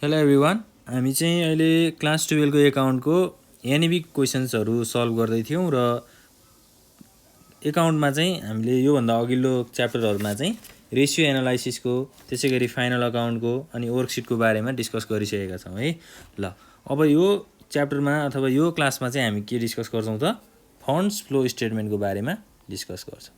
Hello everyone, हामी चाहिँ अहिले क्लास 12 को एकाउन्टको एनइबी क्वेसन्सहरू सल्भ गर्दै थियौँ र एकाउन्टमा चाहिँ हामीले योभन्दा अघिल्लो च्याप्टरहरूमा चाहिँ रेसियो एनालाइसिसको, त्यसै गरी फाइनल अकाउन्टको अनि वर्कसिटको बारेमा डिस्कस गरिसकेका छौँ है। ल अब यो च्याप्टरमा अथवा यो क्लासमा चाहिँ हामी के डिस्कस गर्छौँ त फन्ड्स फ्लो स्टेटमेन्टको बारेमा डिस्कस गर्छौँ।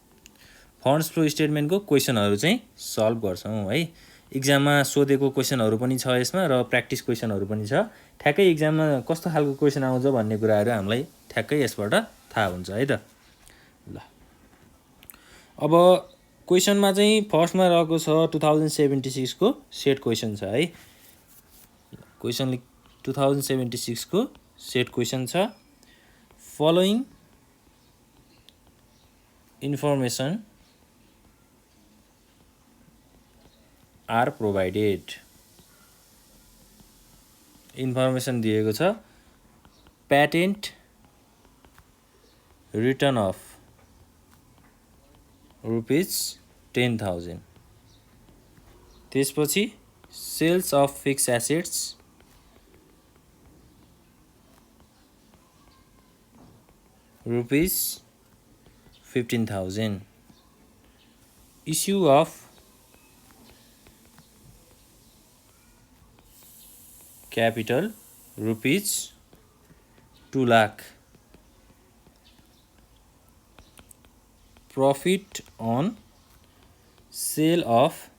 फन्ड्स फ्लो स्टेटमेन्टको क्वेसनहरू चाहिँ सल्भ गर्छौँ है। इक्जाममा सोधेको क्वेसनहरू पनि छ यसमा र प्र्याक्टिस क्वेसनहरू पनि छ। ठ्याक्कै इक्जाममा कस्तो खालको क्वेसन आउँछ भन्ने कुराहरू हामीलाई ठ्याक्कै यसबाट थाहा हुन्छ है त। ल अब क्वेसनमा चाहिँ फर्स्टमा रहेको छ 2076 को सेट क्वेसन छ है। क्वेसनले 2076 को सेट क्वेसन छ। Following information are provided. Information दिएको छ प्याटेन्ट रिटर्न अफ ₹10,000, त्यसपछि sales of fix assets ₹15,000, issue of capital ₹2 lakh, profit on sale of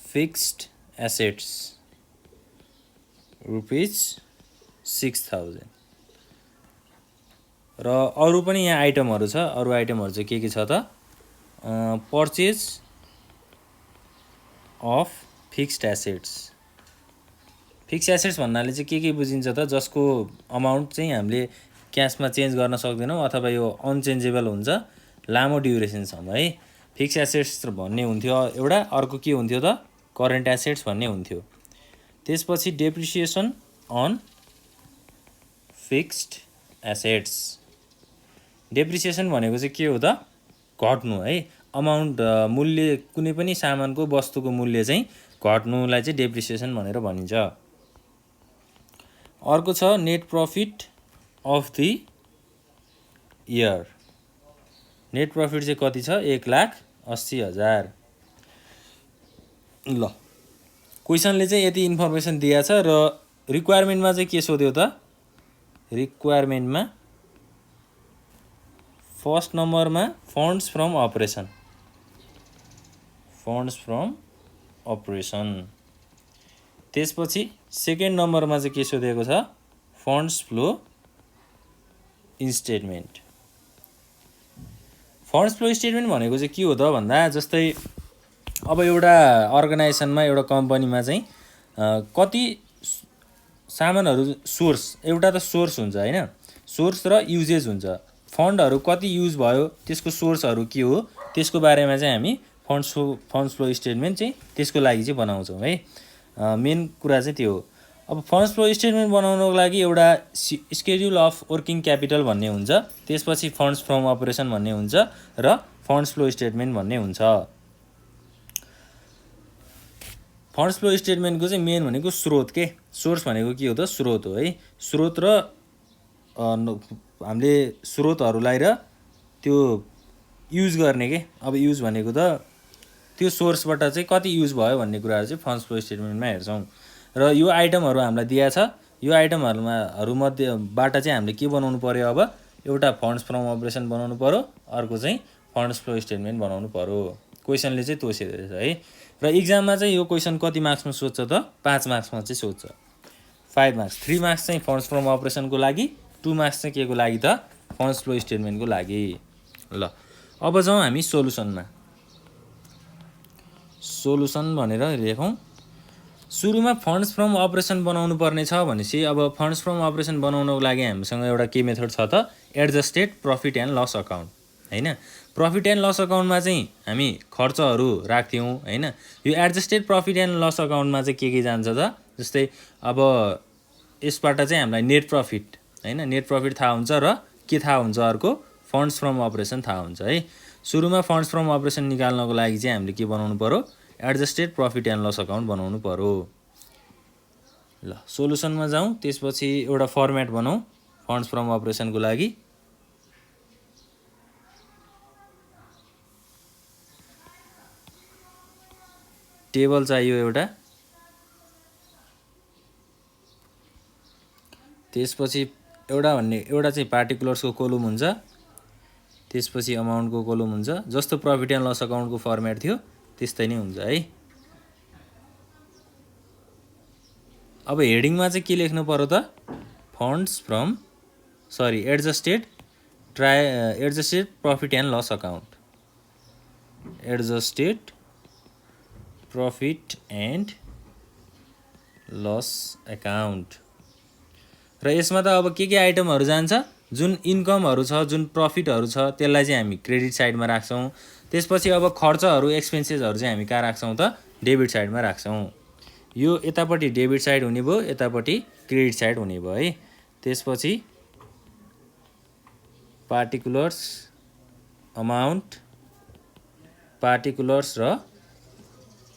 fixed assets ₹6,000 र अरू पनि यहाँ आइटमहरू छ। अरू आइटमहरू चाहिँ के छ त purchase of fixed assets. Fix assets भन्नाले चाहिँ के बुझिन्छ त जसको अमाउन्ट चाहिँ हामीले क्यासमा चेन्ज गर्न सक्दैनौँ अथवा यो अनचेन्जेबल हुन्छ लामो ड्युरेसनसम्म है। फिक्स एसेट्स भन्ने हुन्थ्यो एउटा, अर्को के हुन्थ्यो त करेन्ट एसेट्स भन्ने हुन्थ्यो। त्यसपछि depreciation on fixed assets. Depreciation भनेको चाहिँ के हो त घट्नु है। अमाउन्ट मूल्य कुनै पनि सामानको वस्तुको मूल्य चाहिँ घट्नुलाई चाहिँ डेप्रिसिएसन भनेर भनिन्छ। अर्को छ net profit of the year. Net profit चाहिँ कति छ 1,80,000। ल क्वेसनले चाहिँ यति इन्फर्मेसन दिएको छ र रिक्वायरमेन्टमा चाहिँ के सोध्यो त रिक्वायरमेन्टमा फर्स्ट नम्बरमा funds from operation. Funds from operation. त्यसपछि सेकेन्ड नम्बरमा चाहिँ के सोधेको छ funds flow statement. Funds flow statement भनेको चाहिँ के हो त भन्दा जस्तै अब एउटा अर्गनाइजेसनमा एउटा कम्पनीमा चाहिँ कति सामानहरू सोर्स, एउटा त सोर्स हुन्छ हैन, सोर्स र युजेज हुन्छ। फन्डहरू कति युज भयो त्यसको सोर्सहरू के हो त्यसको बारेमा चाहिँ हामी फन्ड्स फ्लो स्टेटमेन्ट चाहिँ त्यसको लागि चाहिँ बनाउँछौँ है। मेन कुरा चाहिँ त्यो हो। अब फन्ड्स फ्लो स्टेटमेन्ट बनाउनको लागि एउटा स्केड्युल अफ वर्किङ क्यापिटल भन्ने हुन्छ, त्यसपछि फन्ड्स फ्रम अपरेसन भन्ने हुन्छ र फन्ड्स फ्लो स्टेटमेन्ट भन्ने हुन्छ। फन्ड्स फ्लो स्टेटमेन्टको चाहिँ मेन भनेको स्रोत के, सोर्स भनेको के हो त स्रोत हो है। स्रोत र हामीले स्रोतहरूलाई र त्यो युज गर्ने के। अब युज भनेको त त्यो सोर्सबाट चाहिँ कति युज भयो भन्ने कुराहरू चाहिँ फन्ड्स फ्लो स्टेटमेन्टमा हेर्छौँ। र यो आइटमहरू हामीलाई दिएको छ। यो आइटमहरूमध्येबाट चाहिँ हामीले के बनाउनु पर्यो अब एउटा फन्ड्स फ्रम अपरेसन बनाउनु पर्यो, अर्को चाहिँ फन्ड्स फ्लो स्टेटमेन्ट बनाउनु पर्यो। क्वेसनले चाहिँ तोसिरहेछ है। र इक्जाममा चाहिँ यो क्वेसन कति मार्क्समा सोध्छ त 5 मार्क्समा चाहिँ सोध्छ। 5 मार्क्स, 3 मार्क्स चाहिँ फन्ड्स फ्रम अपरेसनको लागि, 2 मार्क्स चाहिँ के को लागि त फन्ड्स फ्लो स्टेटमेन्टको लागि। ल अब जाउँ हामी सोलुसनमा। सोलुसन भनेर लेखौँ। सुरुमा फन्ड्स फ्रम अपरेसन बनाउनु पर्ने छ भनेपछि अब फन्ड्स फ्रम अपरेसन बनाउनको लागि हामीसँग एउटा के मेथड छ त adjusted profit and loss account हैन। प्रफिट एन्ड लस अकाउन्टमा चाहिँ हामी खर्चहरू राख्थ्यौँ हैन। यो एडजस्टेड प्रफिट एन्ड लस अकाउन्टमा चाहिँ के जान्छ त जस्तै अब यसबाट चाहिँ हामीलाई नेट प्रफिट हैन, नेट प्रफिट थाहा हुन्छ र के थाहा हुन्छ अर्को फन्ड्स फ्रम अपरेसन थाहा हुन्छ है। सुरुमा फन्ड्स फ्रम अपरेसन निकाल्नको लागि चाहिँ हामीले के बनाउनु पर्यो adjusted profit and loss account बनाउनु पर्यो। ल सोलुसनमा जाउँ, त्यसपछि एउटा फर्मेट बनाऊ फन्ड्स फ्रम अपरेसनको लागि। टेबल चाहियो एउटा, त्यसपछि एउटा चाहिँ पार्टिकुलर्सको कोलम हुन्छ, त्यसपछि अमाउन्टको कोलम हुन्छ, जस्तो प्रफिट एन्ड लस अकाउन्टको फर्मेट थियो त्यस्तै नै हुन्छ है। अब हेडिङमा चाहिँ के लेख्नु पर्यो त, funds from adjusted profit and loss account, adjusted profit and loss account. र यसमा त अब के आइटमहरू जान्छ, जुन इन्कमहरू छ, जुन प्रफिटहरू छ त्यसलाई चाहिँ हामी क्रेडिट साइडमा राख्छौँ। त्यसपछि अब खर्चहरू एक्सपेन्सेसहरू चाहिँ हामी कहाँ राख्छौँ त, डेबिट साइडमा राख्छौँ। यो यतापट्टि डेबिट साइड हुने भयो, यतापट्टि क्रेडिट साइड हुने भयो है। त्यसपछि पार्टिकुलर्स, अमाउन्ट, पार्टिकुलर्स र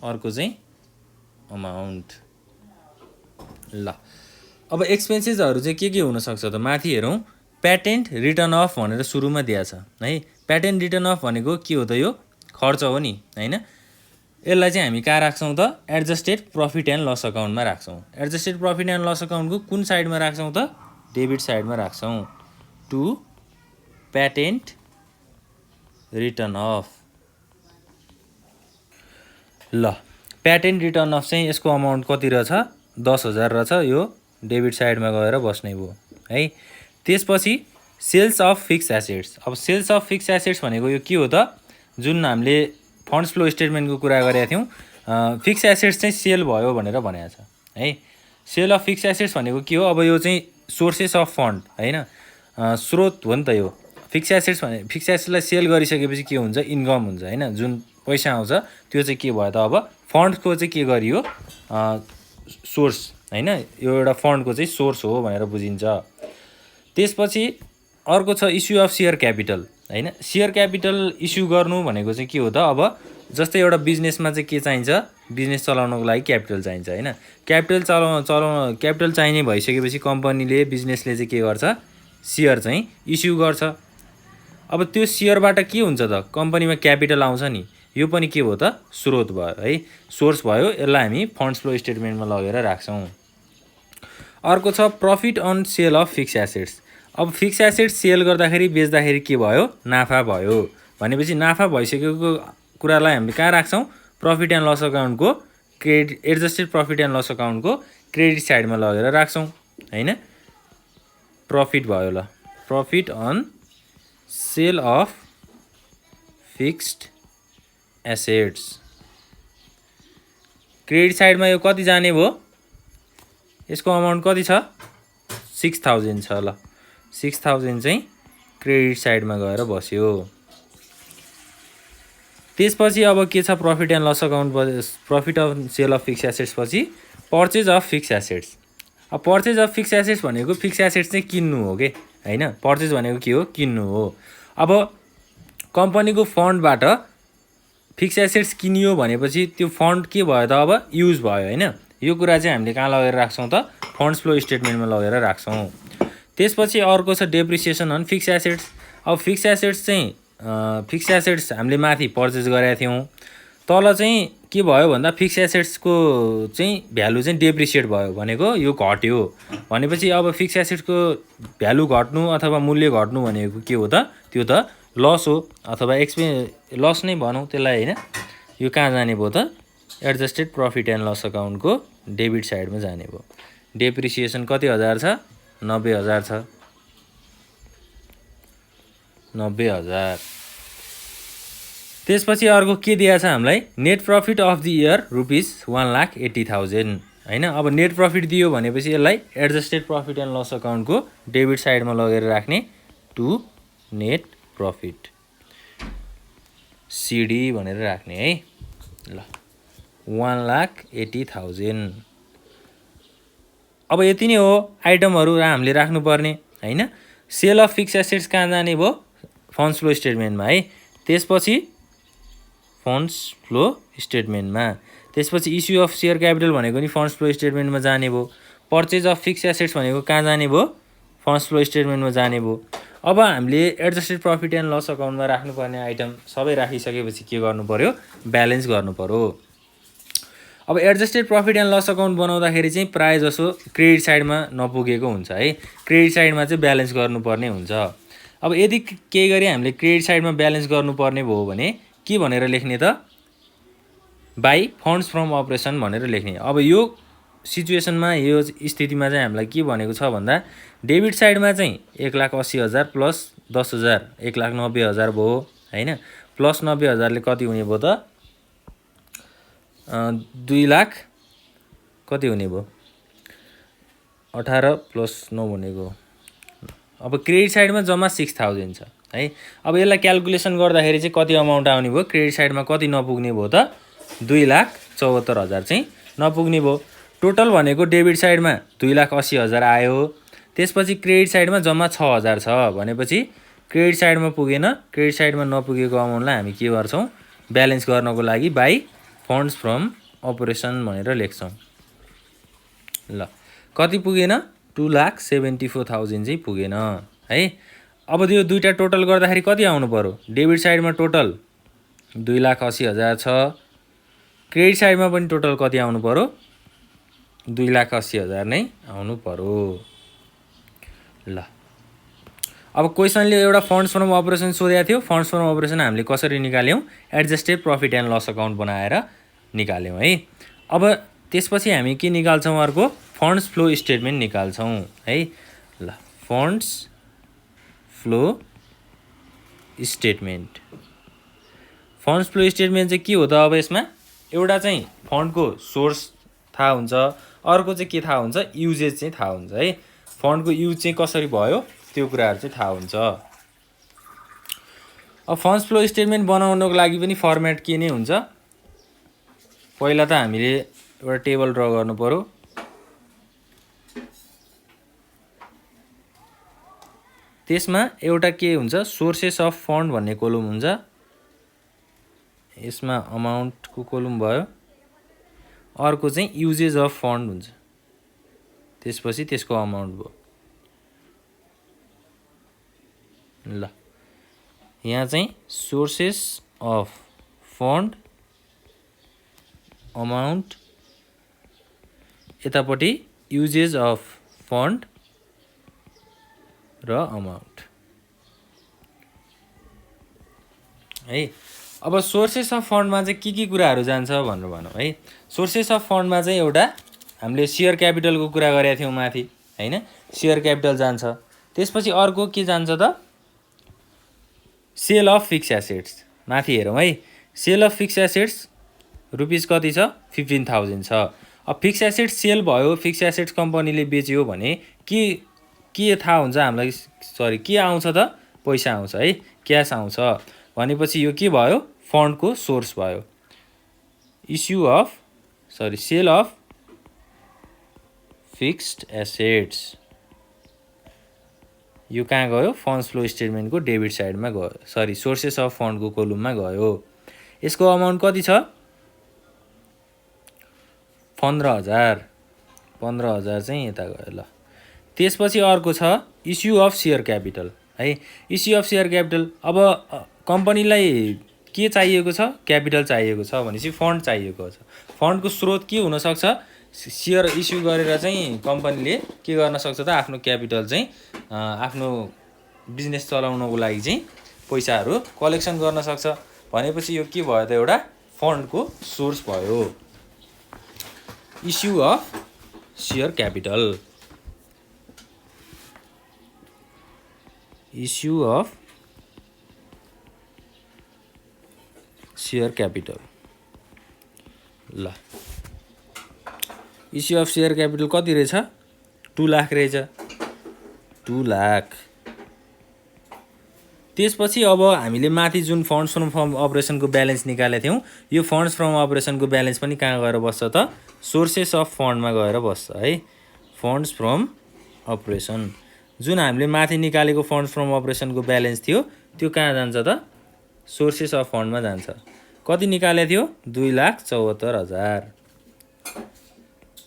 अर्को चाहिँ अमाउन्ट। ल अब एक्सपेन्सेसहरू चाहिँ के हुनसक्छ त, माथि हेरौँ, प्याटेन्ट रिटर्न अफ भनेर सुरुमा दिएको छ है। प्याटेन्ट रिटर्न अफ भनेको के हो त, यो खर्च हो नि होइन। यसलाई चाहिँ हामी कहाँ राख्छौँ त, एडजस्टेड प्रफिट एन्ड लस अकाउन्टमा राख्छौँ। एडजस्टेड प्रफिट एन्ड लस अकाउन्टको कुन साइडमा राख्छौँ त, डेबिट साइडमा राख्छौँ, टु प्याटेन्ट रिटर्न अफ। ल प्याटेन्ट रिटर्न अफ चाहिँ यसको अमाउन्ट कति रहेछ, 10,000 रहेछ, यो डेबिट साइडमा गएर बस्ने भयो है। त्यसपछि सेल्स अफ फिक्स एसेट्स। अब सेल्स अफ फिक्स एसेट्स भनेको यो के हो त, जुन हामीले फन्ड्स फ्लो स्टेटमेन्टको कुरा गरेका थियौँ, फिक्स एसेट्स चाहिँ सेल भयो भनेर भनेको छ है। सेल अफ फिक्स एसेट्स भनेको के हो, अब यो चाहिँ सोर्सेस अफ फन्ड होइन, स्रोत हो नि त यो। फिक्स एसेट्स एसेट्सलाई सेल गरिसकेपछि के हुन्छ, इन्कम हुन्छ होइन, जुन पैसा आउँछ त्यो चाहिँ के भयो त, अब फन्डको चाहिँ के गरियो, सोर्स होइन, यो एउटा फन्डको चाहिँ सोर्स हो भनेर बुझिन्छ। त्यसपछि अर्को छ इस्यु अफ सेयर क्यापिटल होइन। सेयर क्यापिटल इस्यु गर्नु भनेको चाहिँ के हो त, अब जस्तै एउटा बिजनेसमा चाहिँ के चाहिन्छ, बिजनेस चलाउनको लागि क्यापिटल चाहिन्छ होइन। क्यापिटल चाहिने भइसकेपछि कम्पनीले, बिजनेसले चाहिँ के गर्छ, सेयर चाहिँ इस्यु गर्छ। अब त्यो सेयरबाट के हुन्छ त, कम्पनीमा क्यापिटल आउँछ नि, यो पनि के भयो त, स्रोत भयो है, सोर्स भयो। यसलाई हामी फन्ड्स फ्लो स्टेटमेन्टमा लगेर राख्छौँ। अर्को छ profit on sale of fix assets. अब फिक्स एसेट्स सेल गर्दाखेरि, बेच्दाखेरि के भयो, नाफा भयो भनेपछि नाफा भइसकेको कुरालाई हामीले कहाँ राख्छौँ, प्रफिट एन्ड लस अकाउन्टको एडजस्टेड प्रफिट एन्ड लस अकाउन्टको क्रेडिट साइडमा लगेर राख्छौँ होइन। प्रफिट भयो, ल profit on sale of fixed assets, credit साइडमा यो कति जाने भयो, यसको अमाउन्ट कति छ, 6,000 छ। ल 6,000 चाहिँ क्रेडिट साइडमा गएर बस्यो। त्यसपछि अब के छ, profit and loss account, profit of sale of fix assets पछि पर्चेज अफ फिक्स एसेट्स। अब पर्चेज अफ फिक्स एसेट्स भनेको फिक्स एसेट्स चाहिँ किन्नु हो कि होइन, पर्चेज भनेको के हो, किन्नु हो। अब कम्पनीको फन्डबाट फिक्स एसेट्स किनियो भनेपछि त्यो फन्ड के भयो त, अब युज भयो होइन। यो कुरा चाहिँ हामीले कहाँ लगेर राख्छौँ त, फन्ड्स फ्लो स्टेटमेन्टमा लगेर राख्छौँ। त्यसपछि अर्को छ डेप्रिसिएसन अन फिक्स एसेट्स। अब फिक्स एसेट्स चाहिँ फिक्स एसेट्स हामीले माथि पर्चेज गरेका थियौँ, तल चाहिँ के भयो भन्दा फिक्स एसेट्सको चाहिँ भ्यालु चाहिँ डेप्रिसिएट भयो भनेको यो घट्यो भनेपछि अब फिक्स एसेट्सको भ्यालु घट्नु अथवा मूल्य घट्नु भनेको के हो त, त्यो त लस हो अथवा लस नै भनौँ त्यसलाई होइन। यो कहाँ जाने भयो त, एडजस्टेड प्रफिट एन्ड लस अकाउन्टको डेबिट साइडमा जाने भयो। डेप्रिसिएसन कति हजार छ, 90,000 छ, 90,000। त्यसपछि अर्को के दिएको छ हामीलाई, net profit of the year ₹1,80,000 होइन। अब नेट प्रफिट दियो भनेपछि यसलाई एडजस्टेड प्रफिट एन्ड लस अकाउन्टको डेबिट साइडमा लगेर राख्ने, टु नेट प्रफिट, सिडी भनेर राख्ने है। ल 1,80,000। अब यति नै हो आइटमहरू हामीले राख्नुपर्ने होइन। सेल अफ फिक्स एसेट्स कहाँ जाने भयो, फन्ड्स फ्लो स्टेटमेन्टमा है। त्यसपछि फन्ड्स फ्लो स्टेटमेन्टमा, त्यसपछि इस्यु अफ सेयर क्यापिटल भनेको नि फन्ड्स फ्लो स्टेटमेन्टमा जाने भयो। पर्चेज अफ फिक्स एसेट्स भनेको कहाँ जाने भयो फन्ड्स फ्लो स्टेटमेन्टमा जाने भयो। अब हामीले एडजस्टेड प्रफिट एन्ड लस अकाउन्टमा राख्नुपर्ने आइटम सबै राखिसकेपछि के गर्नु पर्यो ब्यालेन्स गर्नु पर्यो। अब adjusted profit and loss account बनाउँदाखेरि चाहिँ प्रायः जसो क्रेडिट साइडमा नपुगेको हुन्छ है, क्रेडिट साइडमा चाहिँ ब्यालेन्स गर्नुपर्ने हुन्छ। अब यदि केही गरी हामीले क्रेडिट साइडमा ब्यालेन्स गर्नुपर्ने भयो भने के भनेर लेख्ने त बाई फन्ड्स फ्रम अपरेसन भनेर लेख्ने। अब यो सिचुएसनमा यो स्थितिमा चाहिँ हामीलाई के भनेको छ भन्दा डेबिट साइडमा चाहिँ 1,80,000 प्लस 10,000 1,90,000 भयो हैन, प्लस 90,000ले कति हुने भयो त 2 लाख कति हुने भयो 18 प्लस 9 भनेको। अब क्रेडिट साइडमा जम्मा 6,000 छ है। अब यसलाई क्याल्कुलेसन गर्दाखेरि चाहिँ कति अमाउन्ट आउने भयो क्रेडिट साइडमा कति नपुग्ने भयो त 2,74,000 चाहिँ नपुग्ने भयो। टोटल भनेको डेबिट साइडमा 2,80,000 आयो, त्यसपछि क्रेडिट साइडमा जम्मा 6,000 छ भनेपछि क्रेडिट साइडमा पुगेन, क्रेडिट साइडमा नपुगेको अमाउन्टलाई हामी के गर्छौँ ब्यालेन्स गर्नको लागि बाई फन्ड्स फ्रम अपरेसन भनेर लेख्छौँ। ल कति पुगेन 2,74,000 चाहिँ पुगेन है। अब यो दुईटा टोटल गर्दाखेरि कति आउनु पर्यो डेबिट साइडमा टोटल 2,80,000 छ, क्रेडिट साइडमा पनि टोटल कति आउनु पर्यो 2,80,000 नै आउनु पर्यो। ल अब क्वेसनले एउटा फन्ड्स फ्रम अपरेसन सोधेको थियो, फन्ड्स फ्रम अपरेसन हामीले कसरी निकाल्यौँ adjusted profit and loss account बनाएर निकाल्यौँ है। अब त्यसपछि हामी के निकाल्छौँ अर्को फन्ड्स फ्लो स्टेटमेन्ट निकाल्छौँ है। ल funds flow statement, funds flow statement चाहिँ के हो त अब यसमा एउटा चाहिँ फन्डको सोर्स थाहा हुन्छ, अर्को चाहिँ के थाहा हुन्छ युजेज चाहिँ थाहा हुन्छ है। फन्डको युज चाहिँ कसरी भयो त्यो कुराहरू चाहिँ थाहा हुन्छ। अब फन्ड्स फ्लो स्टेटमेन्ट बनाउनको लागि पनि फर्मेट के नै हुन्छ, पहिला त हामीले एउटा टेबल ड्र गर्नु पर्यो, त्यसमा एउटा के हुन्छ सोर्सेस अफ फन्ड भन्ने कोलम हुन्छ, यसमा अमाउन्टको कोलम भयो, अर्को चाहिँ युजेज अफ फन्ड हुन्छ, त्यसपछि त्यसको अमाउन्ट भयो। ल यहाँ चाहिँ सोर्सेस अफ फन्ड अमाउन्ट, यतापट्टि युजेज अफ फन्ड र अमाउन्ट है। अब सोर्सेस अफ फन्डमा चाहिँ के कुराहरू जान्छ भनेर भनौँ है। सोर्सेस अफ फन्डमा चाहिँ एउटा हामीले सेयर क्यापिटलको कुरा गरेका थियौँ माथि हैन, सेयर क्यापिटल जान्छ। त्यसपछि अर्को के जान्छ त सेल अफ फिक्स एसेट्स, माथि हेरौँ है, sale of fix assets rupees कति छ 15,000 छ। अब फिक्स एसेट्स सेल भयो, फिक्स एसेट्स कम्पनीले बेच्यो भने के थाहा हुन्छ हामीलाई, सरी के आउँछ त पैसा आउँछ है, क्यास आउँछ भनेपछि यो के भयो फन्डको सोर्स भयो। Issue of sorry sale of fixed assets यो कहाँ गयो फन्ड्स फ्लो स्टेटमेन्टको डेबिट साइडमा गयो, सरी सोर्सेस अफ फन्डको कोलममा गयो। यसको अमाउन्ट कति छ 15,000 चाहिँ यता गयो। ल त्यसपछि अर्को छ इस्यु अफ सेयर क्यापिटल है। इस्यु अफ सेयर क्यापिटल, अब कम्पनीलाई के चाहिएको छ क्यापिटल चाहिएको छ भनेपछि फन्ड चाहिएको छ। फन्डको स्रोत के हुनसक्छ सेयर इस्यु गरेर चाहिँ कम्पनीले के गर्न सक्छ त आफ्नो क्यापिटल चाहिँ आफ्नो बिजनेस चलाउनको लागि चाहिँ पैसाहरू कलेक्सन गर्न सक्छ भनेपछि यो के भयो त एउटा फन्डको सोर्स भयो। Issue of share capital, issue of share capital. ल इस्यु अफ सेयर क्यापिटल कति रहेछ 2 लाख रहेछ, 2 लाख। त्यसपछि अब हामीले माथि जुन फन्ड्स फ्रम अपरेसनको ब्यालेन्स निकालेको थियौँ यो फन्ड्स फ्रम अपरेसनको ब्यालेन्स पनि कहाँ गएर बस्छ त सोर्सेस अफ फन्डमा गएर बस्छ है। फन्ड्स फ्रम अपरेसन जुन हामीले माथि निकालेको फन्ड्स फ्रम अपरेसनको ब्यालेन्स थियो त्यो कहाँ जान्छ त सोर्सेस अफ फन्डमा जान्छ। कति निकालेको थियो 2,74,000।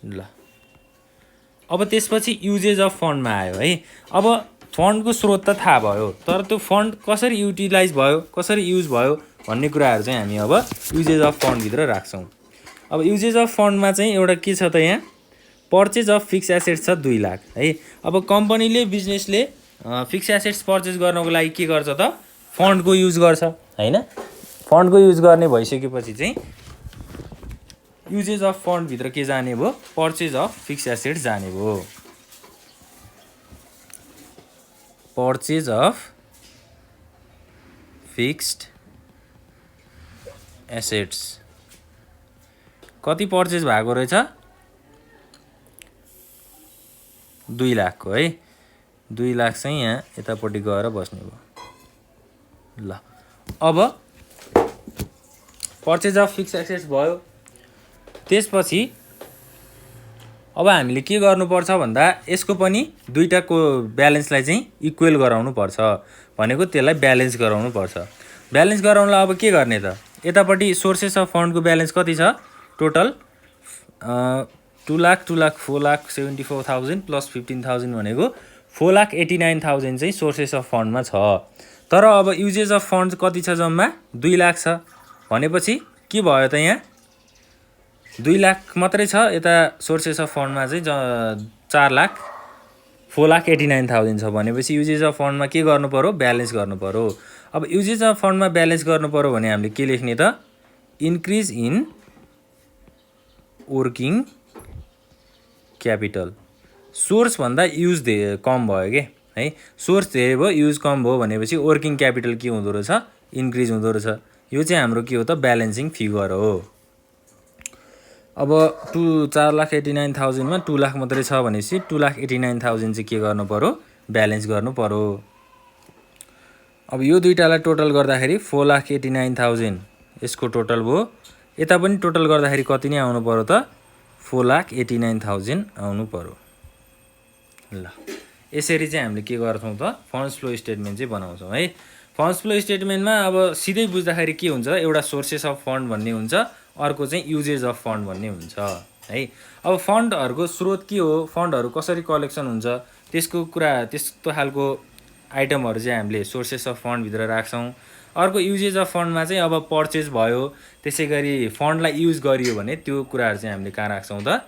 ल अब त्यसपछि युजेज अफ फन्डमा आयो है। अब फन्डको स्रोत त थाहा भयो, तर त्यो फन्ड कसरी युटिलाइज भयो, कसरी युज भयो भन्ने कुराहरू चाहिँ हामी अब युजेज अफ फन्डभित्र राख्छौँ। अब युजेज अफ फन्डमा चाहिँ एउटा के छ त, यहाँ पर्चेज अफ फिक्स एसेट्स छ 2 लाख है। अब कम्पनीले बिजनेसले फिक्स एसेट्स पर्चेस गर्नको लागि के गर्छ त, फन्डको युज गर्छ हैन। फन्डको युज गर्ने भइसकेपछि चाहिँ युजेज अफ फन्डभित्र के जाने भयो, पर्चेज अफ फिक्स एसेट्स जाने भयो। पर्चेज अफ फिक्स्ड एसेट्स कति पर्चेज भएको रहेछ, 2 लाखको है। 2 लाख चाहिँ यहाँ यतापट्टि गएर बस्ने भयो। ल अब पर्चेज अफ फिक्स एसेट्स भयो। त्यसपछि अब हामीले के गर्नुपर्छ भन्दा यसको पनि दुईटाको ब्यालेन्सलाई चाहिँ इक्वल गराउनु पर्छ, भनेको त्यसलाई ब्यालेन्स गराउनु पर्छ। ब्यालेन्स गराउनलाई अब के गर्ने त, यतापट्टि सोर्सेस अफ फन्डको ब्यालेन्स कति छ, टोटल 2 लाख 4,74,000 प्लस 15,000 भनेको 4,89,000 चाहिँ सोर्सेस अफ फन्डमा छ। तर अब युजेज अफ फन्ड कति छ, जम्मा 2 लाख छ भनेपछि के भयो त, यहाँ 2 लाख मात्रै छ। यता सोर्सेस अफ फन्डमा चाहिँ 4,89,000 छ भनेपछि युजेज अफ फन्डमा के गर्नु पर्यो, ब्यालेन्स गर्नु पर्यो। अब युजेज अफ फन्डमा ब्यालेन्स गर्नु पर्यो भने हामीले के लेख्ने त, increase in working capital. Source भन्दा युज कम भयो के है, सोर्स धेरै भयो युज कम भयो भनेपछि वर्किङ क्यापिटल के हुँदो रहेछ, इन्क्रिज हुँदो रहेछ। यो चाहिँ हाम्रो के हो त, ब्यालेन्सिङ फिगर हो। अब 4,89,000 मा 2 लाख मात्रै छ भनेपछि 2,89,000 चाहिँ के गर्नु पर्यो, ब्यालेन्स गर्नु पर्यो। अब यो दुईटालाई टोटल गर्दाखेरि 4,89,000 यसको टोटल भयो। यता पनि टोटल गर्दाखेरि कति नै आउनु पर्यो त, 4,89,000 आउनु पर्यो। ल यसरी चाहिँ हामीले के गर्छौँ त, फन्ड्स फ्लो स्टेटमेन्ट चाहिँ बनाउँछौँ है। फन्ड्स फ्लो स्टेटमेन्टमा अब सिधै बुझ्दाखेरि के हुन्छ, एउटा सोर्सेस अफ फन्ड भन्ने हुन्छ, अर्को चाहिँ युजेज अफ फन्ड भन्ने हुन्छ है। अब फन्डहरूको स्रोत के हो, फन्डहरू कसरी कलेक्सन हुन्छ, त्यसको कुरा, त्यस्तो खालको आइटमहरू चाहिँ हामीले सोर्सेस अफ फन्डभित्र राख्छौँ। अर्को युजेज अफ फन्डमा चाहिँ अब पर्चेज भयो, त्यसै गरी फन्डलाई युज गरियो भने त्यो कुराहरू चाहिँ हामीले कहाँ राख्छौँ त,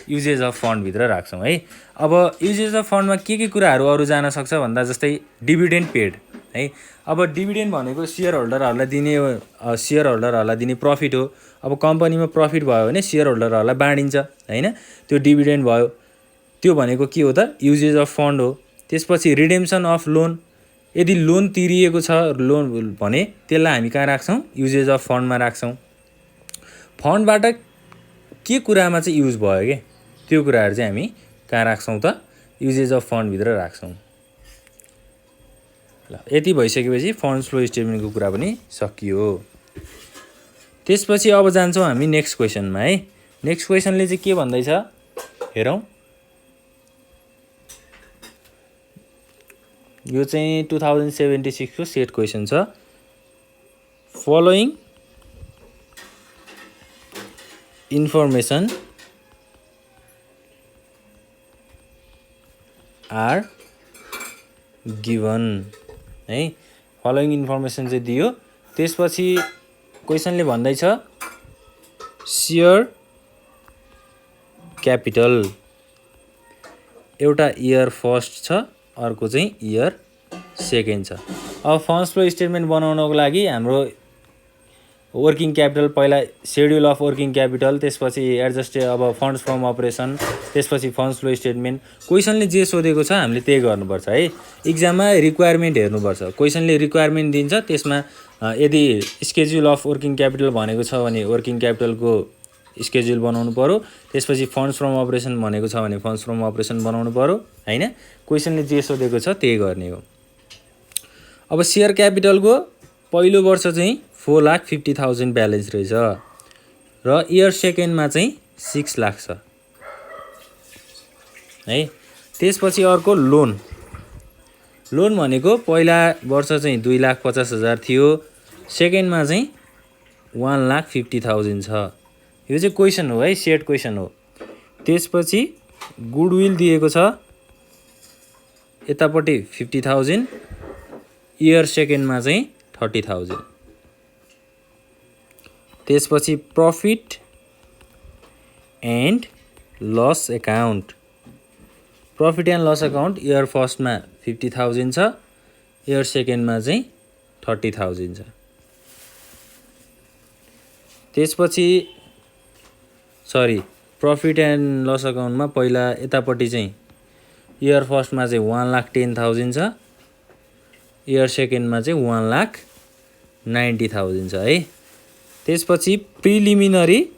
युजेज अफ फन्डभित्र राख्छौँ है। अब युजेज अफ फन्डमा के कुराहरू अरू जान सक्छ भन्दा जस्तै डिभिडेन्ड पेड है। अब डिभिडेन्ड भनेको सेयर होल्डरहरूलाई दिने प्रफिट हो। अब कम्पनीमा प्रफिट भयो भने सेयर होल्डरहरूलाई बाँडिन्छ हैन, त्यो डिभिडेन्ड भयो। त्यो भनेको के हो त, युजेज अफ फन्ड हो। त्यसपछि रिडेम्सन अफ लोन, यदि लोन तिरिएको छ लोन भने त्यसलाई हामी कहाँ राख्छौँ, युजेज अफ फन्डमा राख्छौँ। फन्डबाट के कुरामा चाहिँ युज भयो के, त्यो कुराहरू चाहिँ हामी कहाँ राख्छौँ त, युजेज अफ फन्डभित्र राख्छौँ। ल यति भइसकेपछि फन्ड्स फ्लो स्टेटमेन्टको कुरा पनि सकियो। त्यसपछि अब जान्छौँ हामी नेक्स्ट क्वेसनमा है। नेक्स्ट क्वेसनले चाहिँ के भन्दैछ हेरौँ। यो चाहिँ 2076 को सेट क्वेसन छ। फलोइङ इन्फर्मेसन आर गिभन है। फलोइङ इन्फर्मेसन चाहिँ दियो। त्यसपछि क्वेसनले भन्दैछ सेयर क्यापिटल, एउटा इयर फर्स्ट छ, अर्को चाहिँ इयर सेकेन्ड छ। अब फन्ड्स फ्लो स्टेटमेन्ट बनाउनको लागि हाम्रो वर्किङ क्यापिटल, पहिला सेड्युल अफ वर्किङ क्यापिटल, त्यसपछि एडजस्टेड अब फन्ड्स फ्रम अपरेसन, त्यसपछि फन्ड्स फ्लो स्टेटमेन्ट। क्वेसनले जे सोधेको छ हामीले त्यही गर्नुपर्छ है। इक्जाममा रिक्वायरमेन्ट हेर्नुपर्छ। क्वेसनले रिक्वायरमेन्ट दिन्छ, त्यसमा यदि स्केड्युल अफ वर्किङ क्यापिटल भनेको छ भने वर्किङ क्यापिटलको स्केड्युल बनाउनु पर्यो। त्यसपछि फन्ड्स फ्रम अपरेसन भनेको छ भने फन्ड्स फ्रम अपरेसन बनाउनु पर्यो हैन। क्वेसनले जे सोधेको छ त्यही गर्ने हो। अब सेयर क्यापिटलको पहिलो वर्ष चाहिँ 4,50,000 ब्यालेन्स रहेछ र इयर सेकेन्डमा चाहिँ 6 लाख छ है। त्यसपछि अर्को लोन भनेको पहिला वर्ष चाहिँ 2,50,000 थियो, सेकेन्डमा चाहिँ 1,50,000 छ। यो चाहिँ क्वेसन हो है, सेट क्वेसन हो। त्यसपछि गुडविल दिएको छ यतापट्टि 50,000, इयर सेकेन्डमा चाहिँ 30,000। त्यसपछि profit and loss account, profit and loss account year फर्स्टमा 50,000 छ, इयर सेकेन्डमा चाहिँ 30,000 छ। त्यसपछि प्रफिट एन्ड लस एकाउन्टमा पहिला यतापट्टि चाहिँ इयर फर्स्टमा चाहिँ 1,10,000 छ, इयर सेकेन्डमा चाहिँ 1,90,000 छ है। त्यसपछि प्रिलिमिनरी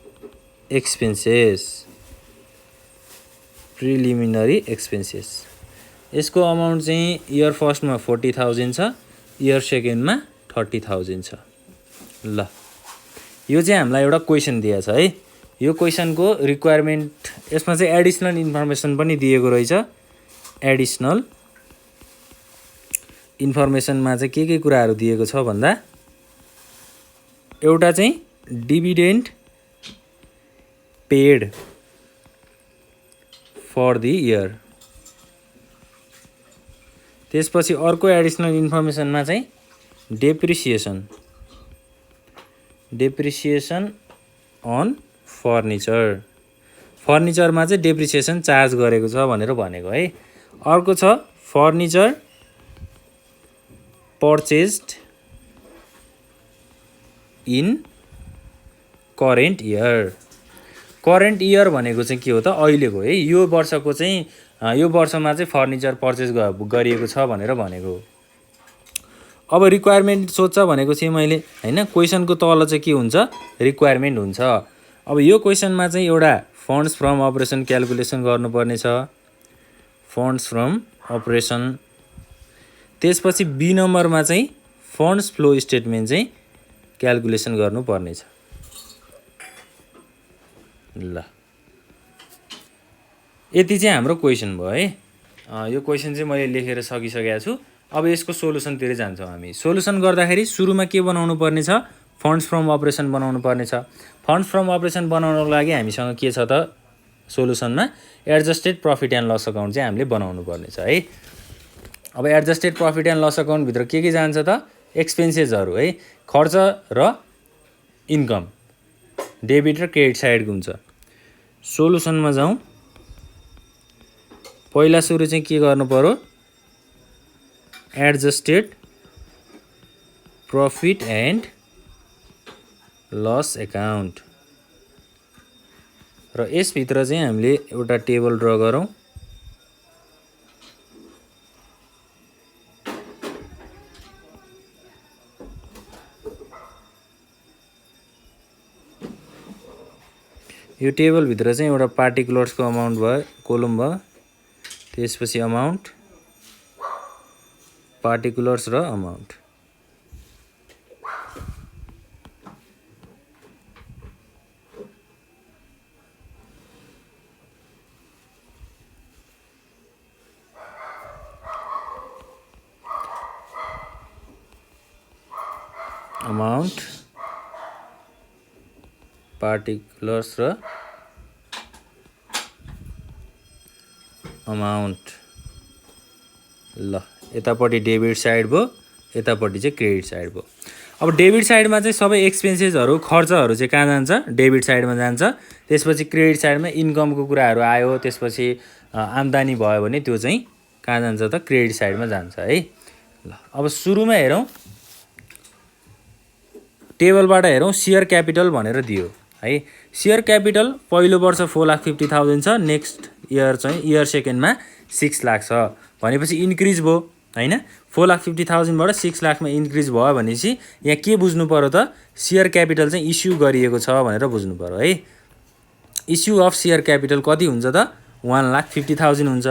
एक्सपेन्सेस, यसको अमाउन्ट चाहिँ इयर फर्स्टमा 40,000 छ, इयर सेकेन्डमा 30,000 छ। ल यो चाहिँ हामीलाई एउटा क्वेसन दिएको छ है। यो क्वेसनको रिक्वायरमेन्ट, यसमा चाहिँ एडिसनल इन्फर्मेसन पनि दिएको रहेछ। एडिसनल इन्फर्मेसनमा चाहिँ के कुराहरू दिएको छ भन्दा, एउटा चाहिँ dividend paid for the year. त्यसपछि अर्को एडिसनल इन्फर्मेसनमा चाहिँ डेप्रिसिएसन अन फर्निचरमा चाहिँ डेप्रिसिएसन चार्ज गरेको छ भनेर भनेको है। अर्को छ furniture purchased in current year भनेको चाहिँ के हो त, अहिलेको है, यो वर्षको चाहिँ यो वर्षमा चाहिँ फर्निचर पर्चेस गरिएको छ भनेर भनेको। अब रिक्वायरमेन्ट सोध्छ भनेको चाहिँ मैले हैन, क्वेसनको तल चाहिँ के हुन्छ, रिक्वायरमेन्ट हुन्छ। अब यो क्वेसनमा चाहिँ एउटा फन्ड्स फ्रम अपरेसन क्याल्कुलेसन गर्नुपर्ने छ, फन्ड्स फ्रम अपरेसन। त्यसपछि बी नम्बरमा चाहिँ फन्ड्स फ्लो स्टेटमेन्ट चाहिँ क्याल्कुलेसन गर्नुपर्ने छ। ल यति चाहिँ हाम्रो क्वेसन भयो है। यो क्वेसन चाहिँ मैले लेखेर सकिसकेको छु। अब यसको सोलुसनतिर जान्छौँ हामी। सोलुसन गर्दाखेरि सुरुमा के बनाउनु पर्ने छ, फन्ड्स फ्रम अपरेसन बनाउनु पर्ने छ। फन्ड्स फ्रम अपरेसन बनाउनको लागि हामीसँग के छ त, सोलुसनमा adjusted profit and loss account चाहिँ हामीले बनाउनु पर्ने छ है। अब एडजस्टेड प्रफिट एन्ड लस अकाउन्टभित्र के जान्छ त, एक्सपेन्सेसहरू है, खर्च र इन्कम, डेबिट र क्रेडिट साइडको हुन्छ। सोलुसनमा जाउँ। पहिला सुरु चाहिँ के गर्नु पर्यो, adjusted profit and loss account, र यसभित्र चाहिँ हामीले एउटा टेबल ड्र गरौँ। यो टेबलभित्र चाहिँ एउटा पार्टिकुलर्सको अमाउन्ट भयो, कोलम भयो। त्यसपछि अमाउन्ट, पार्टिकुलर्स र अमाउन्ट। अमाउन्ट, पार्टिकुलर्स र अमाउन्ट। ल यतापट्टि डेबिट साइड भयो, यतापट्टि चाहिँ क्रेडिट साइड भयो। अब डेबिट साइडमा चाहिँ सबै एक्सपेन्सेसहरू, खर्चहरू चाहिँ कहाँ जान्छ, डेबिट साइडमा जान्छ। त्यसपछि क्रेडिट साइडमा इन्कमको कुराहरू आयो, त्यसपछि आम्दानी भयो भने त्यो चाहिँ कहाँ जान्छ त, क्रेडिट साइडमा जान्छ है। ल अब सुरुमा हेरौँ, टेबलबाट हेरौँ, सेयर क्यापिटल भनेर दियो है। सेयर क्यापिटल पहिलो वर्ष 4,50,000 छ, नेक्स्ट इयर चाहिँ इयर सेकेन्डमा 6 लाख छ भनेपछि इन्क्रिज भयो हैन। 4,50,000बाट 6 लाखमा इन्क्रिज भयो भनेपछि यहाँ के बुझ्नु पर्यो त, सेयर क्यापिटल चाहिँ इस्यु गरिएको छ भनेर बुझ्नु पर्यो है। इस्यु अफ सेयर क्यापिटल कति हुन्छ त, 1,50,000 हुन्छ।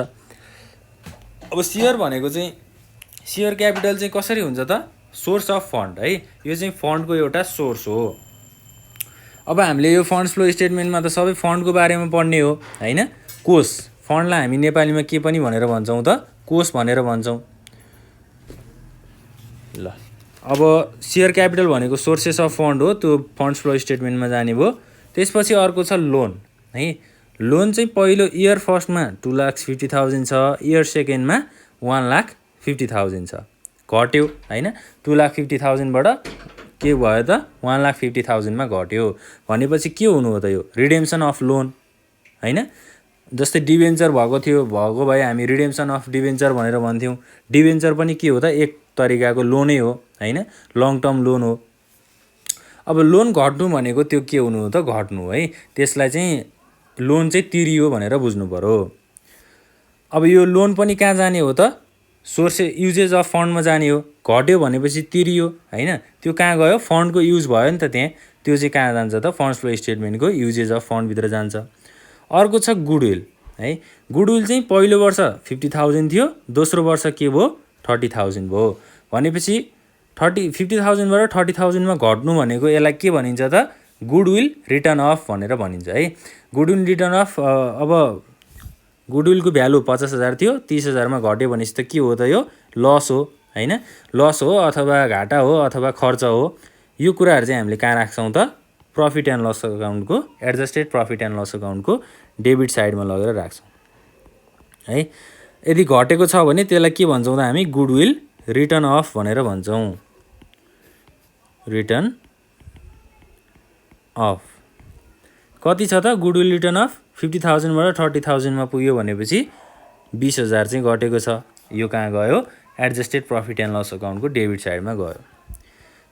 अब सेयर भनेको चाहिँ, सेयर क्यापिटल चाहिँ कसरी हुन्छ त, सोर्स अफ फन्ड है। यो चाहिँ फन्डको एउटा सोर्स हो। अब हामीले यो फन्ड्स फ्लो स्टेटमेन्टमा त सबै फन्डको बारेमा पढ्ने हो हैन। कोष, फन्डलाई हामी नेपालीमा के पनि भनेर भन्छौँ त, कोष भनेर भन्छौँ। ल अब सेयर क्यापिटल भनेको सोर्सेस अफ फन्ड हो, त्यो फन्ड्स फ्लो स्टेटमेन्टमा जाने भयो। त्यसपछि अर्को छ लोन है। लोन चाहिँ पहिलो इयर फर्स्टमा 2,50,000 छ, इयर सेकेन्डमा 1,50,000 छ, घट्यो होइन। 2,50,000 बाट के भयो त 1,50,000 मा घट्यो भनेपछि के हुनु हो त यो रिडेम्सन अफ लोन होइन। जस्तै डिबेन्चर भएको भए हामी रिडेम्सन अफ डिबेन्चर भनेर भन्थ्यौँ। डिबेन्चर पनि के हो त एक तरिकाको लोनै हो होइन, लङ टर्म लोन हो। अब लोन घट्नु भनेको त्यो के हुनु हो त घट्नु है, त्यसलाई चाहिँ लोन चाहिँ तिरियो भनेर बुझ्नु पर्यो। अब यो लोन पनि कहाँ जाने हो त सोर्स युजेज अफ फन्डमा जाने हो। घट्यो भनेपछि तिरियो होइन, त्यो कहाँ गयो फन्डको युज भयो नि त त्यहाँ, त्यो चाहिँ कहाँ जान्छ त फन्ड्स फ्लो स्टेटमेन्टको युजेज अफ फन्डभित्र जान्छ। अर्को छ गुडविल है। गुडविल चाहिँ पहिलो वर्ष 50,000 थियो, दोस्रो वर्ष के भयो 30,000 भयो भनेपछि 50,000 बाट 30,000 मा घट्नु भनेको यसलाई के भनिन्छ त गुडविल रिटर्न अफ भनेर भनिन्छ है। गुडविल रिटर्न अफ अब गुडविलको भ्यालु 50,000 थियो, 30,000 मा घट्यो भनेपछि त के हो त यो लस हो होइन, लस हो अथवा घाटा हो अथवा खर्च हो। यो कुराहरू चाहिँ हामीले कहाँ राख्छौँ त प्रफिट एन्ड लस अकाउन्टको एडजस्टेड प्रफिट एन्ड लस अकाउन्टको डेबिट साइडमा लगेर राख्छौँ है। यदि घटेको छ भने त्यसलाई के भन्छौँ त हामी गुडविल रिटर्न अफ भनेर भन्छौँ, रिटर्न अफ। कति छ त गुडविल रिटर्न अफ 50,000 बाट 30,000 मा पुग्यो भनेपछि 20,000 चाहिँ घटेको छ, यो कहाँ गयो एडजस्टेड प्रफिट एन्ड लस अकाउन्टको डेबिट साइडमा गयो।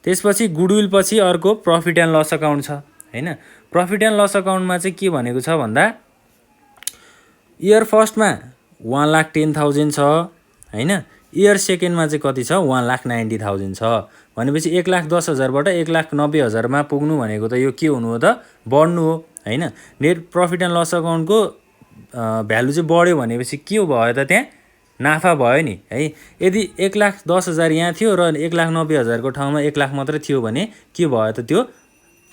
त्यसपछि गुडविल पछि अर्को प्रफिट एन्ड लस अकाउन्ट छ होइन। प्रफिट एन्ड लस अकाउन्टमा चाहिँ के भनेको छ भन्दा इयर फर्स्टमा 1,10,000 छ होइन, इयर सेकेन्डमा चाहिँ कति छ 1,90,000 छ भनेपछि 1,10,000 बाट 1,90,000 मा पुग्नु भनेको त यो के हुनु हो त बढ्नु हो होइन। नेट प्रफिट एन्ड लस अकाउन्टको भ्यालु चाहिँ बढ्यो भनेपछि के भयो त त्यहाँ नाफा भयो नि है। यदि 1,10,000 यहाँ थियो र 1,90,000 को ठाउँमा 1,00,000 मात्रै थियो भने के भयो त त्यो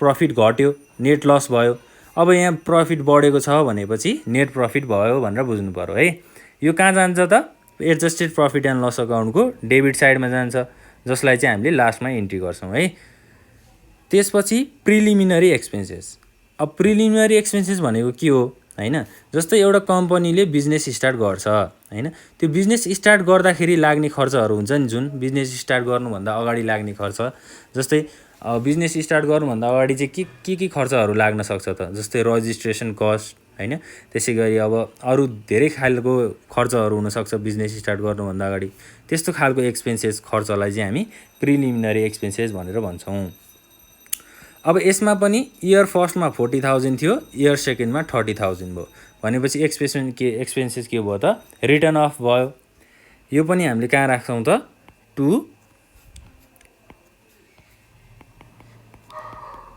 प्रफिट घट्यो, नेट लस भयो। अब यहाँ प्रफिट बढेको छ भनेपछि नेट प्रफिट भयो भनेर बुझ्नु पर्यो है। यो कहाँ जान्छ त एडजस्टेड प्रफिट एन्ड लस अकाउन्टको डेबिट साइडमा जान्छ, जसलाई चाहिँ हामीले लास्टमा इन्ट्री गर्छौँ है। त्यसपछि प्रिलिमिनरी एक्सपेन्सेस। अब प्रिलिमिनरी एक्सपेन्सेस भनेको के हो होइन, जस्तै एउटा कम्पनीले बिजनेस स्टार्ट गर्छ होइन, त्यो बिजनेस स्टार्ट गर्दाखेरि लाग्ने खर्चहरू हुन्छ नि, जुन बिजनेस स्टार्ट गर्नुभन्दा अगाडि लाग्ने खर्च। जस्तै बिजनेस स्टार्ट गर्नुभन्दा अगाडि चाहिँ के खर्चहरू लाग्न सक्छ त, जस्तै रजिस्ट्रेसन कस्ट होइन। त्यसै गरी अब अरू धेरै खालको खर्चहरू हुनसक्छ बिजनेस स्टार्ट गर्नुभन्दा अगाडि, त्यस्तो खालको एक्सपेन्सेस खर्चलाई चाहिँ हामी प्रिलिमिनरी एक्सपेन्सेस भनेर भन्छौँ। अब यसमा पनि इयर फर्स्टमा 40,000 थियो, इयर सेकेन्डमा 30,000 भयो भनेपछि एक्सपेन्सेस के भयो त रिटर्न अफ भयो। यो पनि हामीले कहाँ राख्छौँ त to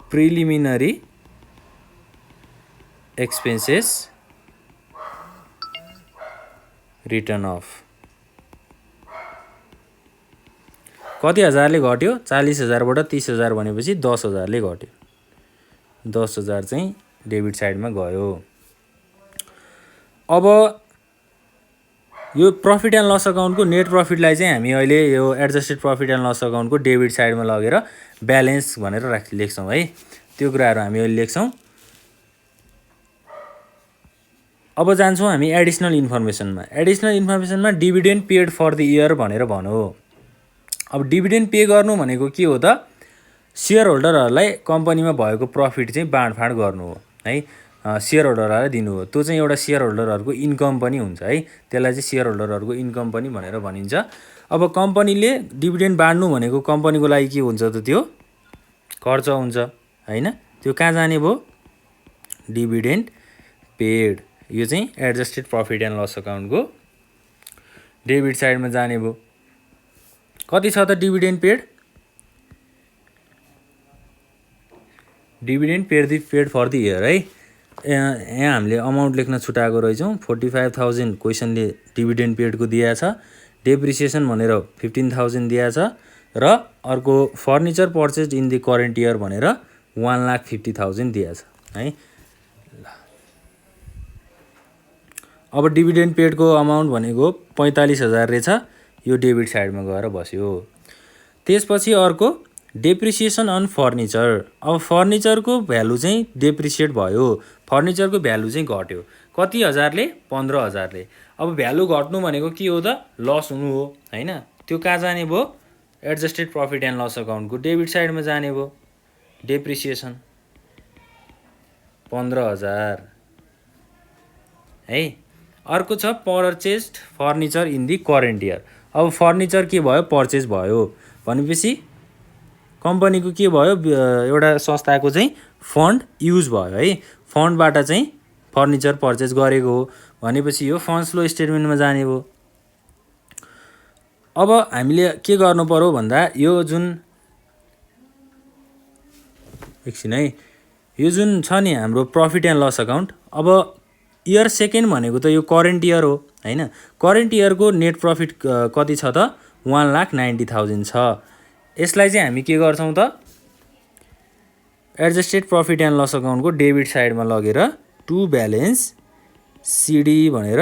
preliminary expenses return of. कति हजारले घट्यो 40,000 बाट 30,000 भनेपछि 10,000 ले घट्यो, 10,000 चाहिँ डेबिट साइडमा गयो। अब यो प्रफिट एन्ड लस अकाउन्टको नेट प्रफिटलाई चाहिँ हामी अहिले यो एडजस्टेड प्रफिट एन्ड लस अकाउन्टको डेबिट साइडमा लगेर ब्यालेन्स भनेर लेख्छौँ है। त्यो कुराहरू हामी अहिले लेख्छौँ। अब जान्छौँ हामी एडिसनल इन्फर्मेसनमा। एडिसनल इन्फर्मेसनमा dividend paid for the year भनेर भनौँ। अब डिभिडेन्ड पे गर्नु भनेको के हो त सेयर होल्डरहरूलाई कम्पनीमा भएको प्रफिट चाहिँ बाँडफाँड गर्नु हो है, सेयर होल्डरहरूलाई दिनु हो। त्यो चाहिँ एउटा सेयर होल्डरहरूको इन्कम पनि हुन्छ है, त्यसलाई चाहिँ सेयर होल्डरहरूको इन्कम पनि भनेर भनिन्छ। अब कम्पनीले डिभिडेन्ड बाँड्नु भनेको कम्पनीको लागि के हुन्छ त त्यो खर्च हुन्छ होइन, त्यो कहाँ जाने भयो डिभिडेन्ड पेड। यो चाहिँ एडजस्टेड प्रफिट एन्ड लस अकाउन्टको डेबिट साइडमा जाने भयो। कति छ त dividend paid, dividend paid for the year है। यहाँ हामीले अमाउन्ट लेख्न छुटाएको रहेछौँ। 45,000 क्वेसनले डिभिडेन्ड पेडको दिएको छ, डेप्रिसिएसन भनेर 15,000 दिएको छ र अर्को furniture purchase in the current year भनेर 1,50,000 दिएको छ है। अब डिभिडेन्ड पेडको अमाउन्ट भनेको 45,000 रहेछ, यो डेबिट साइडमा गएर बस्यो। त्यसपछि अर्को डेप्रिसिएसन अन फर्निचर। अब फर्निचरको भ्यालु चाहिँ डेप्रिसिएट भयो, फर्निचरको भ्यालु चाहिँ घट्यो कति हजारले 15,000ले। अब भ्यालु घट्नु भनेको के हो त लस हुनु हो हैन। त्यो कहाँ जाने भयो एडजस्टेड प्रफिट एन्ड लस अकाउन्टको डेबिट साइडमा जाने भयो डेप्रिसिएसन 15,000 है। अर्को छ purchased furniture in the current year. अब फर्निचर के भयो पर्चेस भयो भनेपछि कम्पनीको के भयो एउटा संस्थाको चाहिँ फन्ड युज भयो है, फन्डबाट चाहिँ फर्निचर पर्चेस गरेको हो भनेपछि यो फन्ड्स फ्लो स्टेटमेन्टमा जाने भयो। अब हामीले के गर्नु पर्यो भन्दा यो जुन एकछिन है, यो जुन छ नि हाम्रो प्रफिट एन्ड लस अकाउन्ट, अब इयर सेकेन्ड भनेको त यो करेन्ट इयर हो हैन। करेन्ट इयरको नेट प्रफिट कति छ त 1,90,000 छ। यसलाई चाहिँ हामी के गर्छौँ त एडजस्टेड प्रफिट एन्ड लस अकाउन्टको डेबिट साइडमा लगेर टु ब्यालेन्स सिडी भनेर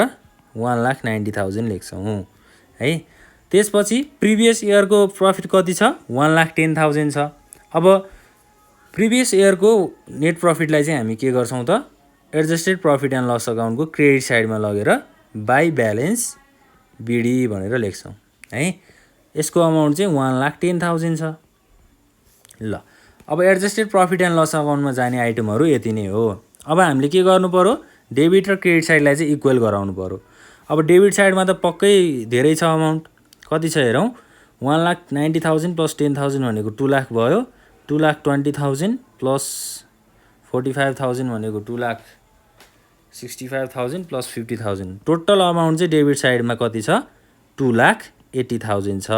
1,90,000 लेख्छौँ है। त्यसपछि प्रिभियस इयरको प्रफिट कति छ 1,10,000 छ। अब प्रिभियस इयरको नेट प्रफिटलाई चाहिँ हामी के गर्छौँ त एडजस्टेड प्रफिट एन्ड लस अकाउन्टको क्रेडिट साइडमा लगेर बाई ब्यालेन्स बिडी भनेर लेख्छौँ है। यसको अमाउन्ट चाहिँ 1,10,000 छ। ल अब एडजस्टेड प्रफिट एन्ड लस अकाउन्टमा जाने आइटमहरू यति नै हो। अब हामीले के गर्नु पर्यो डेबिट र क्रेडिट साइडलाई चाहिँ इक्वल गराउनु पर्यो। अब डेबिट साइडमा त पक्कै धेरै छ अमाउन्ट, कति छ हेरौँ 1,90,000 प्लस 10,000 भनेको 2 लाख भयो, 2,20,000 प्लस 45,000 भनेको 2,65,000 प्लस 50,000 टोटल अमाउन्ट चाहिँ डेबिट साइडमा कति छ 2,80,000 छ।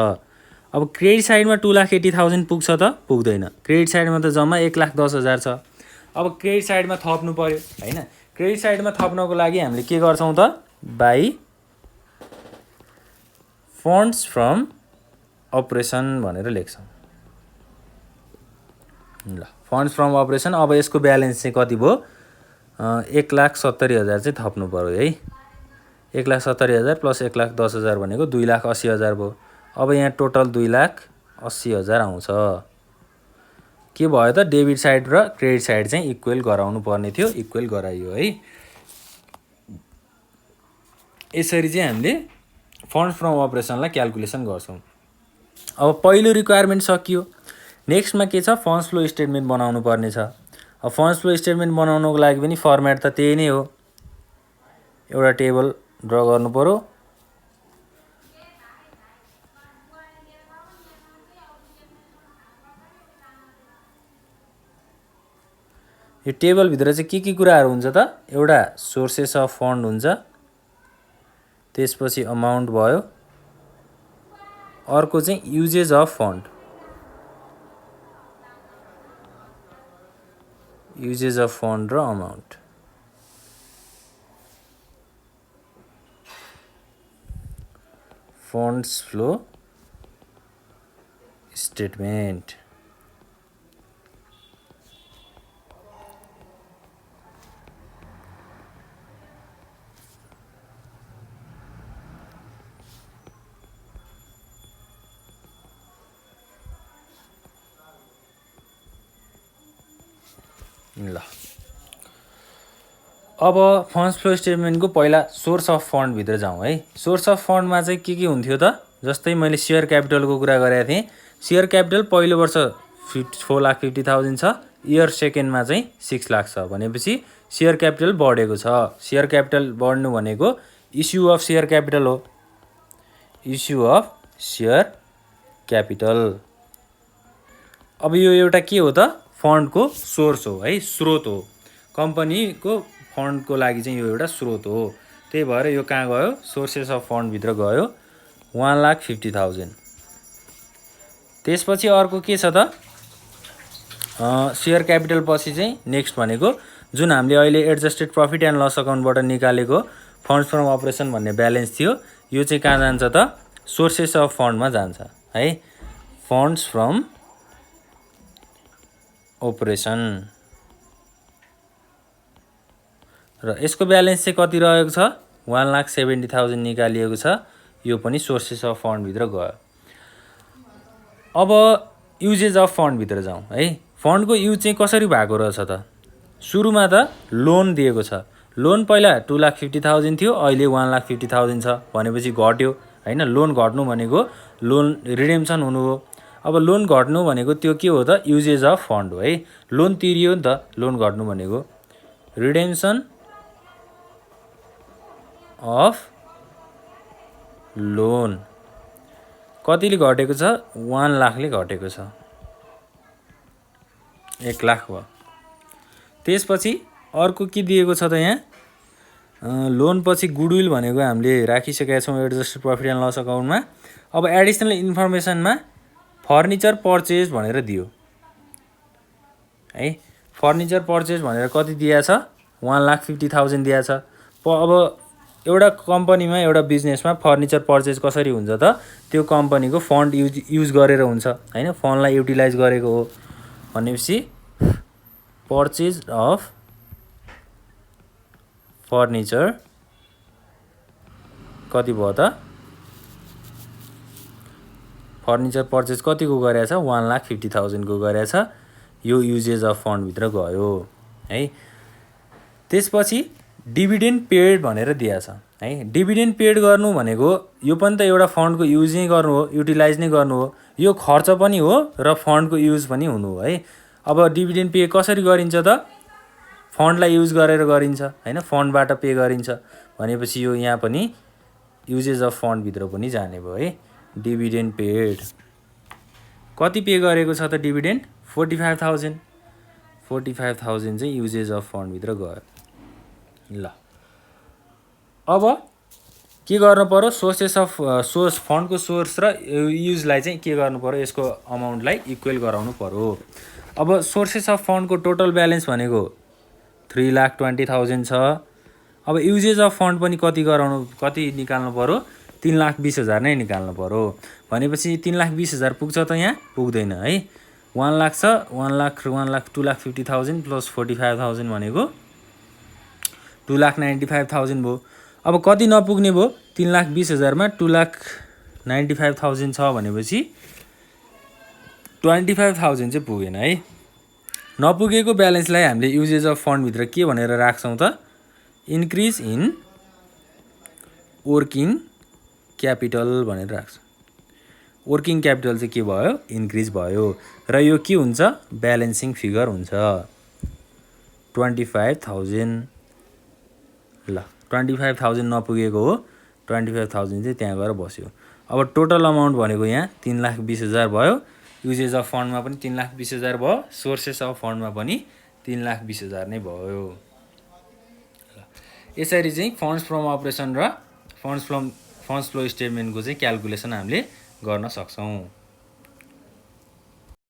अब क्रेडिट साइडमा 2,80,000 पुग्छ त पुग्दैन, क्रेडिट साइडमा त जम्मा 1,10,000 छ। अब क्रेडिट साइडमा थप्नु पर्यो हैन। क्रेडिट साइडमा थप्नको लागि हामीले के गर्छौँ त बाई फन्ड्स फ्रम अपरेसन भनेर लेख्छौँ। ल फन्ड्स फ्रम अपरेसन। अब यसको ब्यालेन्स चाहिँ कति भयो 1,70,000 चाहिँ थप्नु पर्यो है। 1,70,000 प्लस 1,10,000 भनेको 2,80,000 भयो। अब यहाँ टोटल 2,80,000 आउँछ। के भयो त डेबिट साइड र क्रेडिट साइड चाहिँ इक्वल गराउनु पर्ने थियो, इक्वल गराइयो है। यसरी चाहिँ हामीले फन्ड्स फ्रम अपरेसनलाई क्याल्कुलेसन गर्छौँ। अब पहिलो रिक्वायरमेन्ट सकियो। नेक्स्टमा के छ फन्ड्स फ्लो स्टेटमेन्ट बनाउनु पर्ने छ। अब फन्ड्स फ्लो स्टेटमेन्ट बनाउनको लागि पनि फर्मेट त त्यही नै हो, एउटा टेबल ड्र गर्नु पर्यो। यो टेबलभित्र चाहिँ के कुराहरू हुन्छ त एउटा सोर्सेस अफ फन्ड हुन्छ, त्यसपछि अमाउन्ट भयो, अर्को चाहिँ usages of fund, usages of fund र अमाउन्ट। Funds flow statement. ल अब फन्ड्स फ्लो स्टेटमेन्टको पहिला सोर्स अफ फन्ड भित्र जाउँ है। सोर्स अफ फन्डमा चाहिँ के हुन्थ्यो त जस्तै मैले सेयर क्यापिटलको कुरा गरेको थिएँ। सेयर क्यापिटल पहिलो वर्ष 4,50,000 छ, इयर सेकेन्डमा चाहिँ 6 लाख छ भनेपछि सेयर क्यापिटल बढेको छ। सेयर क्यापिटल बढ्नु भनेको इस्यु अफ सेयर क्यापिटल हो, इस्यु अफ सेयर क्यापिटल। अब यो एउटा के हो त फन्डको सोर्स हो है, स्रोत हो। कम्पनीको फन्डको लागि चाहिँ यो एउटा स्रोत हो। त्यही भएर यो कहाँ गयो सोर्सेस अफ फन्डभित्र गयो 1,50,000। त्यसपछि अर्को के छ त सेयर क्यापिटल पछि चाहिँ नेक्स्ट भनेको जुन हामीले अहिले एडजस्टेड प्रफिट एन्ड लस अकाउन्टबाट निकालेको फन्ड्स फ्रम अपरेसन भन्ने ब्यालेन्स थियो, यो चाहिँ कहाँ जान्छ त सोर्सेस अफ फन्डमा जान्छ है। फन्ड्स फ्रम अपरेसन र यसको ब्यालेन्स चाहिँ कति रहेको छ 1,70,000 निकालिएको छ, यो पनि सोर्सेस अफ फन्डभित्र गयो। अब युजेज अफ फन्डभित्र जाउँ है। फन्डको युज चाहिँ कसरी भएको रहेछ त? सुरुमा त लोन दिएको छ। लोन पहिला 2,50,000 थियो, अहिले 1,50,000 छ भनेपछि घट्यो होइन। लोन घट्नु भनेको लोन रिडेम्सन हुनु हो। अब लोन घट्नु भनेको त्यो के हो त? युजेज अफ फन्ड हो है। लोन तिरियो नि त, लोन घट्नु भनेको रिडेम्सन अफ लोन। कतिले घटेको छ? 1 लाखले घटेको छ, 1 लाख भयो। त्यसपछि अर्को के दिएको छ त यहाँ? लोन पछि गुडविल भनेको हामीले राखिसकेका छौँ एडजस्टेड प्रफिट एन्ड लस अकाउन्टमा। अब एडिसनल इन्फर्मेसनमा फर्निचर पर्चेज भनेर दियो है। फर्निचर पर्चेज भनेर कति दिएको छ? 1,50,000 दिएको छ। अब एउटा कम्पनीमा एउटा बिजनेसमा फर्निचर पर्चेज कसरी हुन्छ त? त्यो कम्पनीको फन्ड युज गरेर हुन्छ होइन। फन्डलाई युटिलाइज गरेको हो भनेपछि पर्चेज अफ फर्निचर कति भयो त? फर्निचर पर्चेज कतिको गरेको छ? 1,50,000 को गरेको छ। यो युजेज अफ फन्डभित्र गयो है। त्यसपछि डिभिडेन्ड पेड भनेर दिएको छ है। डिभिडेन्ड पेड गर्नु भनेको यो पनि त एउटा फन्डको युज नै गर्नु हो, युटिलाइज नै गर्नु हो। यो खर्च पनि हो र फन्डको युज पनि हुनु हो है। अब डिभिडेन्ड पे कसरी गरिन्छ त? फन्डलाई युज गरेर गरिन्छ होइन, फन्डबाट पे गरिन्छ भनेपछि यो यहाँ पनि युजेज अफ फन्डभित्र पनि जाने भयो है। डिभिडेन्ड पेड कति पे गरेको छ त डिभिडेन्ड? 45,000। 45,000 चाहिँ युजेज अफ फन्डभित्र गयो। ल अब के गर्नु पर्यो? सोर्सेस अफ फन्डको सोर्स र युजलाई चाहिँ के गर्नु पर्यो? यसको अमाउन्टलाई इक्वल गराउनु पर्यो। अब सोर्सेस अफ फन्डको टोटल ब्यालेन्स भनेको 3,20,000 छ। अब युजेज अफ फन्ड पनि कति निकाल्नु पर्यो? 3,20,000 नै निकाल्नु पर्यो भनेपछि 3,20,000 पुग्छ त? यहाँ पुग्दैन है। 1 लाख छ, 1 लाख 2,50,000 प्लस 45,000 भनेको 2,95,000 भयो। अब कति नपुग्ने भयो? 3,20,000 मा 2,95,000 छ भनेपछि 25,000 चाहिँ पुगेन है। नपुगेको ब्यालेन्सलाई हामीले युजेज अफ फन्डभित्र के भनेर राख्छौँ त? इन्क्रिज इन वर्किङ क्यापिटल भनेर राख्छौँ। वर्किङ क्यापिटल चाहिँ के भयो? इन्क्रिज भयो र यो के हुन्छ? ब्यालेन्सिङ फिगर हुन्छ 25,000। ल 25,000 नपुगेको हो, 25,000 चाहिँ त्यहाँ गएर बस्यो। अब टोटल अमाउन्ट भनेको यहाँ 3,20,000 भयो। युजेज अफ फन्डमा पनि 3,20,000 भयो, सोर्सेस अफ फन्डमा पनि 3,20,000 नै भयो। यसरी चाहिँ फन्ड्स फ्रम अपरेसन र फन्ड्स फ्लो स्टेटमेन्टको चाहिँ क्यालकुलेसन हामीले गर्न सक्छौँ।